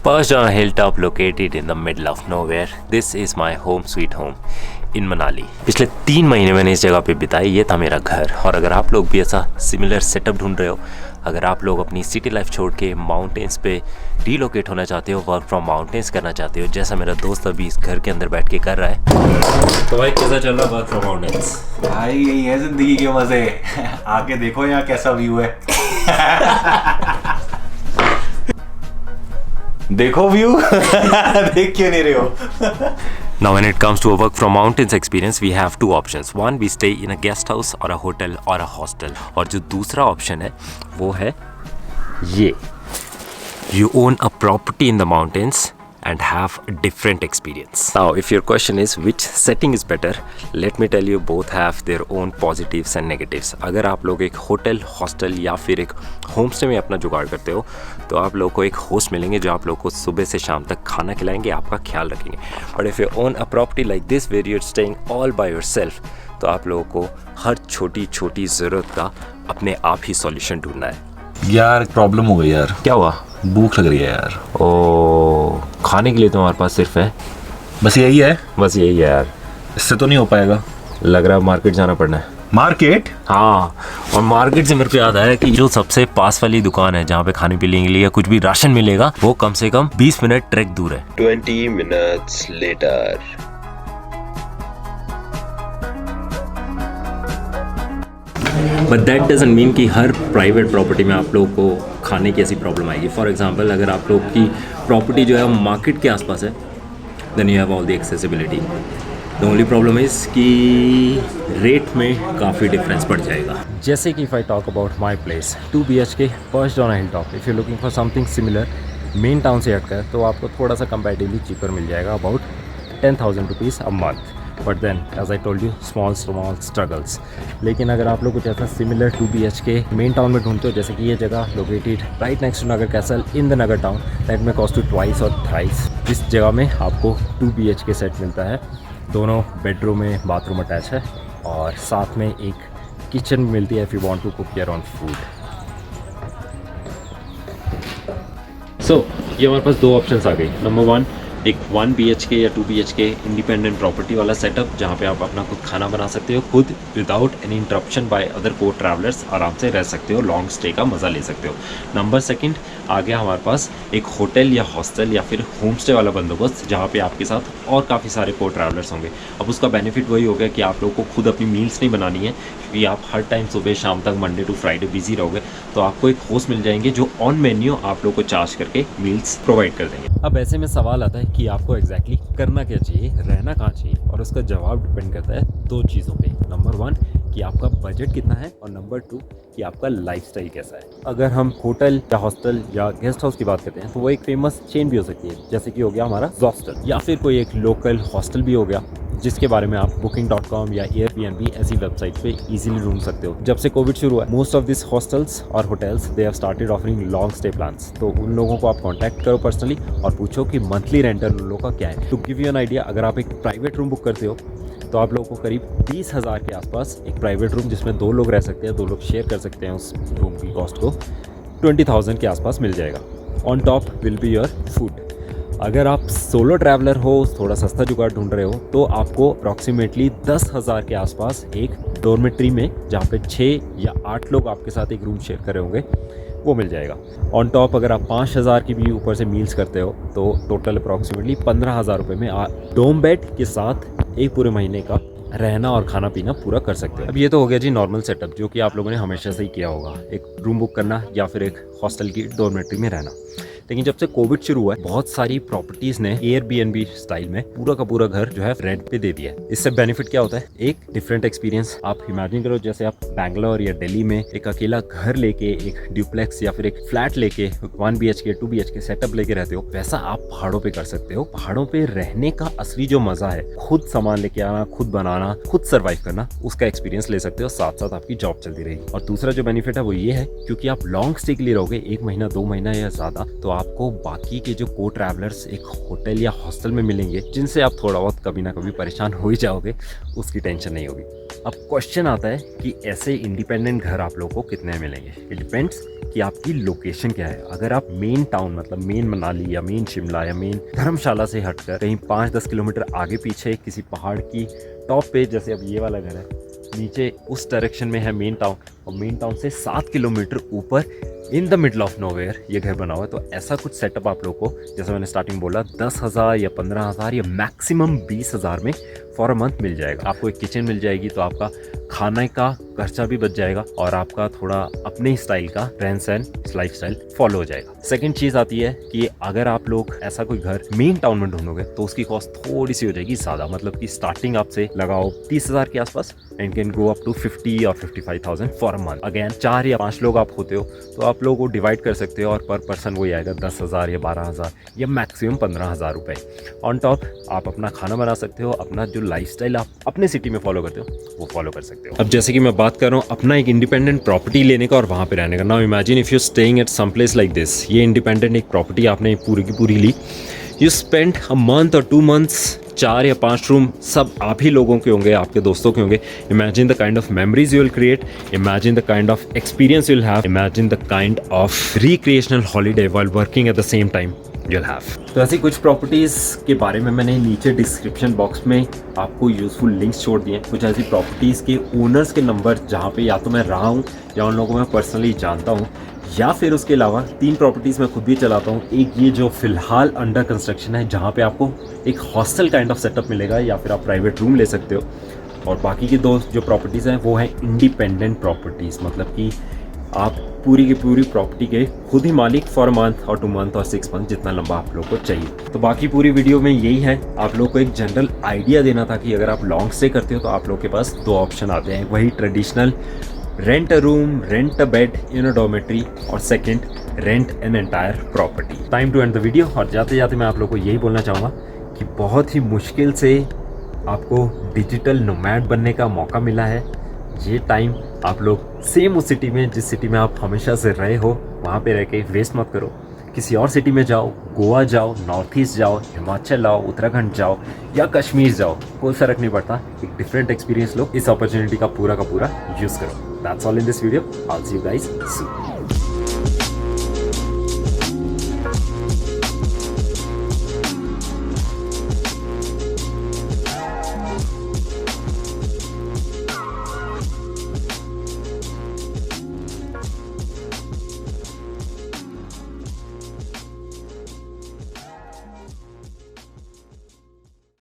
Perched on a hilltop located in the middle of nowhere, this is my home sweet home in Manali। पिछले 3 महीने मैंने इस जगह पे बिताई, ये था मेरा घर। और अगर आप लोग भी ऐसा सिमिलर सेटअप ढूंढ रहे हो, अगर आप लोग अपनी सिटी लाइफ छोड़ के माउंटेन्स पे रिलोकेट होना चाहते हो, वर्क फ्रॉम माउंटेन्स करना चाहते हो, जैसा मेरा दोस्त अभी इस घर के अंदर बैठ के कर रहा है, तो भाई कैसा चल रहा वर्क फ्रॉम माउंटेन्स? भाई यही है जिंदगी के मजे। आके देखो यहाँ कैसा व्यू है। देखो व्यू। देख क्यों नहीं रहे हो? Now when it comes to a work from mountains experience, we have two options. One, we stay in a guest house or a hotel or a hostel. और जो दूसरा ऑप्शन है वो है ये, you own a property in the mountains and have a different experience. Now if your question is which setting is better, let me tell you both have their own positives and negatives. अगर आप लोग एक hotel, hostel या फिर एक home stay में अपना जुगाड़ करते हो, तो आप लोगों को एक होस्ट मिलेंगे जो आप लोगों को सुबह से शाम तक खाना खिलाएंगे, आपका ख्याल रखेंगे। But if you own a property like this where you are staying all by yourself, तो आप लोगों को हर छोटी छोटी ज़रूरत का अपने आप ही सॉल्यूशन ढूंढना है। यार प्रॉब्लम हो गई यार। क्या हुआ? भूख लग रही है यार। ओ, खाने के लिए तो हमारे पास सिर्फ है, बस यही है। बस यही है यार। इससे तो नहीं हो पाएगा। लग रहा है मार्केट जाना पड़ना है। मार्केट? हाँ, और मार्केट से मेरे को याद आया कि जो सबसे पास वाली दुकान है जहाँ पे खाने पीने के लिए कुछ भी राशन मिलेगा, वो कम से कम 20 मिनट ट्रैक दूर है। 20 minutes later. But that doesn't mean कि हर प्राइवेट प्रॉपर्टी में आप लोगों को खाने की ऐसी प्रॉब्लम आएगी। फॉर एग्जांपल, अगर आप लोग की प्रॉपर्टी जो है मार्केट के आसपास है, then you have all the accessibility. The only problem is कि रेट में काफ़ी डिफरेंस पड़ जाएगा। जैसे कि if I talk about my place, 2 BHK perched on a hill top, if you looking for something similar main town से हटकर, तो आपको थोड़ा सा कंपैरेटिवली चीपर मिल जाएगा, about 10,000 rupees a month. But then as I told you, small struggles. लेकिन अगर आप लोग कुछ ऐसा सिमिलर 2 BHK मेन टाउन में ढूंढते हो, जैसे कि ये जगह located right next to Nagar castle in the Nagar town, that may cost to twice और थ्राइस। इस जगह में आपको 2 BHK सेट मिलता है, दोनों बेडरूम में बाथरूम अटैच है, और साथ में एक किचन मिलती है if you want to cook your own food. So ये हमारे पास 2 ऑप्शंस आ गई। नंबर 1, एक 1 BHK या 2 BHK इंडिपेंडेंट प्रॉपर्टी वाला सेटअप, जहाँ पे आप अपना खुद खाना बना सकते हो, खुद without any interruption by other को ट्रैवलर्स, आराम से रह सकते हो, लॉन्ग स्टे का मज़ा ले सकते हो। नंबर 2 आ गया हमारे पास एक होटल या हॉस्टल या फिर होम स्टे वाला बंदोबस्त, जहाँ पे आपके साथ और काफ़ी सारे को ट्रैवलर्स होंगे। अब उसका बेनिफिट वही हो गया कि आप लोग को खुद अपनी मील्स नहीं बनानी है, क्योंकि आप हर टाइम सुबह शाम तक मंडे टू फ्राइडे बिजी रहोगे, तो आपको एक होस्ट मिल जाएंगे जो ऑन मेन्यू आप लोग को चार्ज करके मील्स प्रोवाइड कर देंगे। अब ऐसे में सवाल आता है कि आपको एग्जैक्टली करना क्या चाहिए, रहना कहाँ चाहिए, और उसका जवाब डिपेंड करता है 2 चीज़ों पे। नंबर 1 कि आपका बजट कितना है, और नंबर 2 कि आपका लाइफस्टाइल कैसा है। अगर हम होटल या हॉस्टल या गेस्ट हाउस की बात करते हैं, तो वो एक फेमस चेन भी हो सकती है, जैसे कि हो गया हमारा हॉस्टल, या फिर कोई एक लोकल हॉस्टल भी हो गया, जिसके बारे में आप booking.com या Airbnb ऐसी वेबसाइट पे इजीली ढूंढ सकते हो। जब से कोविड शुरू हुआ, मोस्ट ऑफ दिस हॉस्टल्स और hotels they have started offering long stay plans. तो उन लोगों को आप कांटेक्ट करो पर्सनली और पूछो कि मंथली रेंटल उन लोगों का क्या है। To give you an idea, अगर आप एक प्राइवेट रूम बुक करते हो, तो आप लोगों को करीब 20,000 के आसपास एक प्राइवेट रूम, जिसमें 2 लोग रह सकते हैं, 2 लोग शेयर कर सकते हैं, उस रूम की कॉस्ट को 20,000 के आसपास मिल जाएगा। On top will be your food. अगर आप सोलो ट्रैवलर हो, थोड़ा सस्ता जुगाड़ ढूंढ रहे हो, तो आपको अप्रॉक्सीमेटली 10,000 के आसपास एक डॉर्मेट्री में, जहाँ पे 6 या 8 लोग आपके साथ एक रूम शेयर कर रहे होंगे, वो मिल जाएगा। ऑन टॉप अगर आप 5,000 की भी ऊपर से मील्स करते हो, तो टोटल अप्रॉक्सीमेटली 15,000 रुपये में डोम बेड के साथ एक पूरे महीने का रहना और खाना पीना पूरा कर सकते हो। अब ये तो हो गया जी नॉर्मल सेटअप, जो कि आप लोगों ने हमेशा से ही किया होगा, एक रूम बुक करना या फिर एक हॉस्टल की डॉर्मेट्री में रहना। लेकिन जब से कोविड शुरू हुआ है, बहुत सारी प्रॉपर्टीज ने Airbnb स्टाइल में पूरा का पूरा घर जो है रेंट पे दे दिया है। इससे बेनिफिट क्या होता है? एक डिफरेंट एक्सपीरियंस। आप इमेजिन करो, जैसे आप बैंगलोर या दिल्ली में एक अकेला घर लेके, एक ड्यूप्लेक्स या फिर एक फ्लैट लेके 1 BHK 2 BHK सेटअप लेके रहते हो, वैसा आप पहाड़ों पे कर सकते हो। पहाड़ों पे रहने का असली जो मजा है, खुद सामान लेके आना, खुद बनाना, खुद सर्वाइव करना, उसका एक्सपीरियंस ले सकते हो, साथ साथ आपकी जॉब चलती रहेगी। और दूसरा जो बेनिफिट है वो ये है, क्योंकि आप लॉन्ग स्टे के लिए रहोगे, जाओगे 1 महीना 2 महीना या ज़्यादा, तो आपको बाकी के जो को ट्रैवलर्स एक होटल या हॉस्टल में मिलेंगे जिनसे आप थोड़ा बहुत कभी ना कभी परेशान हो ही जाओगे, उसकी टेंशन नहीं होगी। अब क्वेश्चन आता है कि ऐसे इंडिपेंडेंट घर आप लोगों को कितने मिलेंगे। इट डिपेंड्स कि आपकी लोकेशन क्या है। अगर आप मेन टाउन मतलब मेन मनाली या मेन शिमला या मेन धर्मशाला से हटकर कहीं 5-10 किलोमीटर आगे पीछे किसी पहाड़ की टॉप पे, जैसे अब ये वाला घर है, नीचे उस डायरेक्शन में है मेन टाउन, और मेन टाउन से 7 किलोमीटर ऊपर in the middle of nowhere ये घर बना हुआ है, तो ऐसा कुछ सेटअप आप लोग को, जैसे मैंने स्टार्टिंग बोला, 10,000 या 15,000 या मैक्सिमम 20,000 में फॉर अ मंथ मिल जाएगा। आपको एक किचन मिल जाएगी, तो आपका खाने का खर्चा भी बच जाएगा और आपका थोड़ा अपने स्टाइल का रहन सहन लाइफ स्टाइल फॉलो हो जाएगा। सेकेंड चीज़ आती है कि अगर आप लोग ऐसा कोई घर मेन टाउन में ढूंढोगे तो उसकी कॉस्ट थोड़ी सी हो जाएगी ज़्यादा, मतलब कि स्टार्टिंग आपसे लगाओ 30,000 के आसपास and can go up to 50 और 55,000 फॉर अ मंथ। अगेन 4 या 5 लोग आप होते हो तो आप लोगों को डिवाइड कर सकते हो और पर पर्सन वही आएगा 10,000 या 12,000 या मैक्सिमम 15,000 रुपये। ऑन टॉप आप अपना खाना बना सकते हो, अपना जो लाइफस्टाइल आप अपने सिटी में फॉलो करते हो वो फॉलो कर सकते हो। अब जैसे कि मैं बात कर रहा हूँ अपना एक इंडिपेंडेंट प्रॉपर्टी लेने का और वहाँ पे रहने का। Now imagine if you staying at some place like this, ये इंडिपेंडेंट एक प्रॉपर्टी आपने पूरी की पूरी ली, यू स्पेंड अ मंथ और 2 मंथ्स, 4 या 5 रूम सब आप ही लोगों के होंगे, आपके दोस्तों के होंगे। Imagine the kind of memories you will create, imagine the kind of experience you will have, imagine the kind of recreational holiday while working at the same time you'll have। तो ऐसी कुछ प्रॉपर्टीज़ के बारे में मैंने नीचे description box में आपको यूज़फुल लिंक्स छोड़ दिए। कुछ ऐसी प्रॉपर्टीज़ के ओनर्स के नंबर जहाँ पे या तो मैं रहा हूँ या उन लोगों को मैं पर्सनली जानता हूँ, या फिर उसके अलावा 3 प्रॉपर्टीज़ मैं खुद भी चलाता हूँ। एक ये जो फ़िलहाल अंडर कंस्ट्रक्शन है जहाँ पे आपको एक हॉस्टल काइंड ऑफ सेटअप मिलेगा या फिर आप प्राइवेट रूम ले सकते हो, और बाकी की 2 जो प्रॉपर्टीज़ हैं वो हैं इंडिपेंडेंट प्रॉपर्टीज़, मतलब कि आप पूरी की पूरी प्रॉपर्टी के खुद ही मालिक फॉर मंथ और 2 मंथ और 6 मंथ, जितना लंबा आप लोग को चाहिए। तो बाकी पूरी वीडियो में यही है, आप लोग को एक जनरल आइडिया देना था कि अगर आप लॉन्ग स्टे करते हो तो आप लोग के पास 2 ऑप्शन आते हैं, वही traditional rent a room, rent a bed in a dormitory, और second rent an entire property. Time to end the video. और जाते जाते मैं आप लोग को यही बोलना चाहूँगा कि बहुत ही मुश्किल से आपको डिजिटल नोमैड बनने का मौका मिला है। ये टाइम आप लोग सेम उस सिटी में जिस सिटी में आप हमेशा से रहे हो वहाँ पे रह के वेस्ट मत करो। किसी और सिटी में जाओ, गोवा जाओ, नॉर्थ ईस्ट जाओ, हिमाचल आओ, उत्तराखंड जाओ या कश्मीर जाओ, कोई फ़र्क नहीं पड़ता, एक डिफरेंट एक्सपीरियंस लो। इस अपॉर्चुनिटी का पूरा यूज़ करो। That's all in this video. I will see you guys soon.